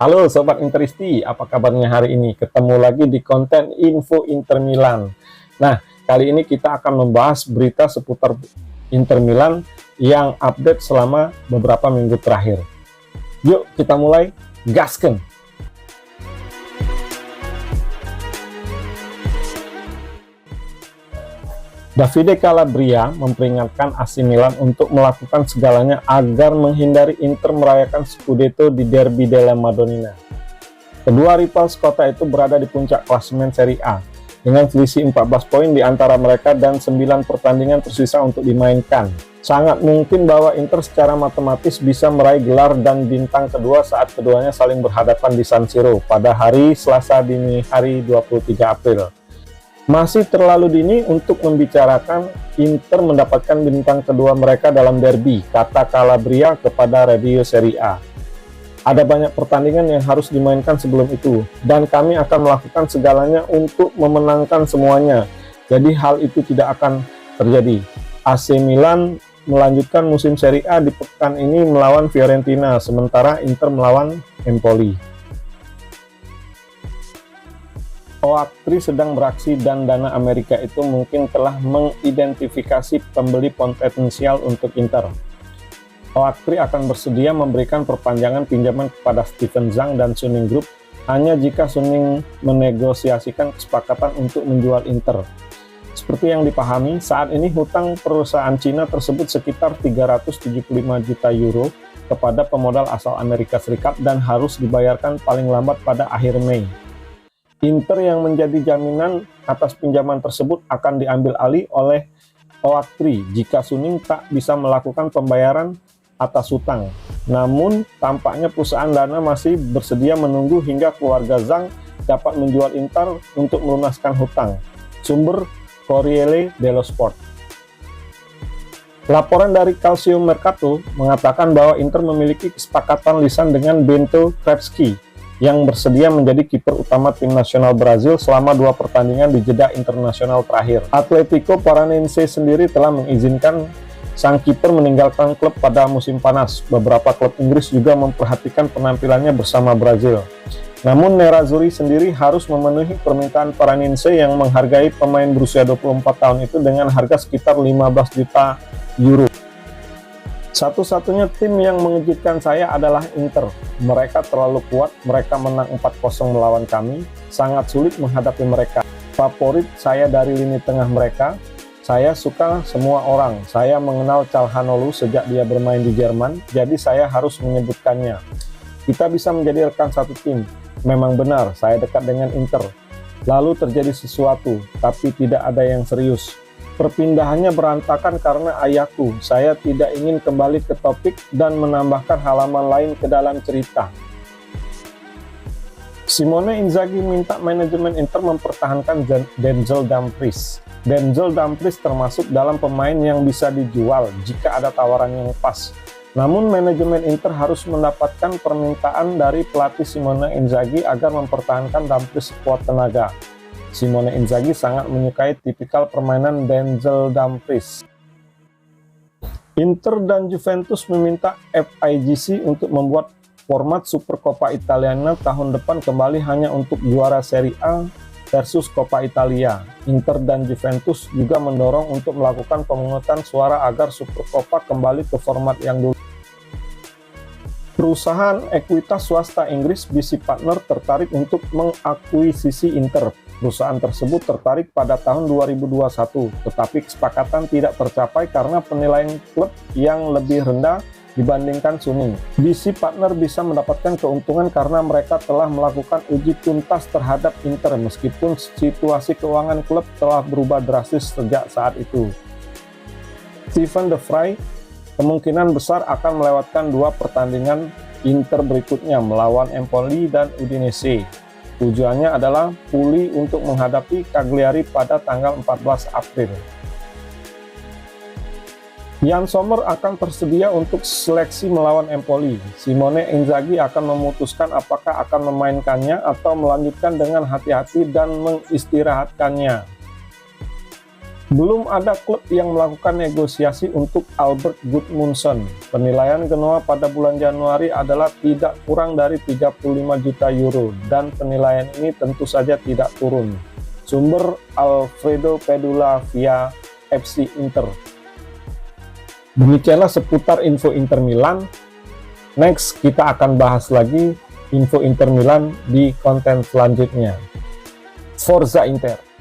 Halo Sobat Interisti, apa kabarnya hari ini? Ketemu lagi di konten Info Inter Milan. Nah, kali ini kita akan membahas berita seputar Inter Milan yang update selama beberapa minggu terakhir. Yuk kita mulai, gasken! Davide Calabria memperingatkan AC Milan untuk melakukan segalanya agar menghindari Inter merayakan Scudetto di Derby della Madonnina. Kedua rival kota itu berada di puncak klasemen Serie A, dengan selisih 14 poin di antara mereka dan 9 pertandingan tersisa untuk dimainkan. Sangat mungkin bahwa Inter secara matematis bisa meraih gelar dan bintang kedua saat keduanya saling berhadapan di San Siro pada hari Selasa dini hari 23 April. Masih terlalu dini untuk membicarakan Inter mendapatkan bintang kedua mereka dalam derby, kata Calabria kepada Radio Serie A. Ada banyak pertandingan yang harus dimainkan sebelum itu, dan kami akan melakukan segalanya untuk memenangkan semuanya. Jadi hal itu tidak akan terjadi. AC Milan melanjutkan musim Serie A di pekan ini melawan Fiorentina, sementara Inter melawan Empoli. Oak3 sedang beraksi dan dana Amerika itu mungkin telah mengidentifikasi pembeli potensial untuk Inter. Oak3 akan bersedia memberikan perpanjangan pinjaman kepada Steven Zhang dan Suning Group hanya jika Suning menegosiasikan kesepakatan untuk menjual Inter. Seperti yang dipahami, saat ini hutang perusahaan Cina tersebut sekitar 375 juta euro kepada pemodal asal Amerika Serikat dan harus dibayarkan paling lambat pada akhir Mei. Inter yang menjadi jaminan atas pinjaman tersebut akan diambil alih oleh Oak3 jika Suning tak bisa melakukan pembayaran atas hutang. Namun, tampaknya perusahaan dana masih bersedia menunggu hingga keluarga Zhang dapat menjual Inter untuk melunaskan hutang. Sumber Corriere dello Sport. Laporan dari Calcio Mercato mengatakan bahwa Inter memiliki kesepakatan lisan dengan Bento Krejci yang bersedia menjadi kiper utama tim nasional Brazil selama 2 pertandingan di jeda internasional terakhir. Atletico Paranaense sendiri telah mengizinkan sang kiper meninggalkan klub pada musim panas. Beberapa klub Inggris juga memperhatikan penampilannya bersama Brazil. Namun Nerazzurri sendiri harus memenuhi permintaan Paranaense yang menghargai pemain berusia 24 tahun itu dengan harga sekitar 15 juta euro. Satu-satunya tim yang mengejutkan saya adalah Inter. Mereka terlalu kuat, mereka menang 4-0 melawan kami, sangat sulit menghadapi mereka. Favorit saya dari lini tengah mereka, saya suka semua orang. Saya mengenal Calhanoglu sejak dia bermain di Jerman, jadi saya harus menyebutkannya. Kita bisa menjadi rekan satu tim. Memang benar, saya dekat dengan Inter. Lalu terjadi sesuatu, tapi tidak ada yang serius. Perpindahannya berantakan karena ayahku. Saya tidak ingin kembali ke topik dan menambahkan halaman lain ke dalam cerita. Simone Inzaghi minta manajemen Inter mempertahankan Denzel Dumfries. Denzel Dumfries termasuk dalam pemain yang bisa dijual jika ada tawaran yang pas. Namun manajemen Inter harus mendapatkan permintaan dari pelatih Simone Inzaghi agar mempertahankan Dumfries sekuat tenaga. Simone Inzaghi sangat menyukai tipikal permainan Denzel Dumfries. Inter dan Juventus meminta FIGC untuk membuat format Supercoppa Italiana tahun depan kembali hanya untuk juara Serie A versus Coppa Italia. Inter dan Juventus juga mendorong untuk melakukan pemungutan suara agar Supercoppa kembali ke format yang dulu. Perusahaan ekuitas swasta Inggris BC Partner tertarik untuk mengakuisisi Inter. Perusahaan tersebut tertarik pada tahun 2021, tetapi kesepakatan tidak tercapai karena penilaian klub yang lebih rendah dibandingkan Suning. BC Partner bisa mendapatkan keuntungan karena mereka telah melakukan uji tuntas terhadap Inter meskipun situasi keuangan klub telah berubah drastis sejak saat itu. Steven De Vrij kemungkinan besar akan melewatkan 2 pertandingan Inter berikutnya melawan Empoli dan Udinese. Tujuannya adalah pulih untuk menghadapi Cagliari pada tanggal 14 April. Yann Sommer akan tersedia untuk seleksi melawan Empoli. Simone Inzaghi akan memutuskan apakah akan memainkannya atau melanjutkan dengan hati-hati dan mengistirahatkannya. Belum ada klub yang melakukan negosiasi untuk Albert Gudmundsson. Penilaian Genoa pada bulan Januari adalah tidak kurang dari 35 juta euro, dan penilaian ini tentu saja tidak turun. Sumber Alfredo Pedula via FC Inter. Demikianlah seputar info Inter Milan. Next, kita akan bahas lagi info Inter Milan di konten selanjutnya. Forza Inter!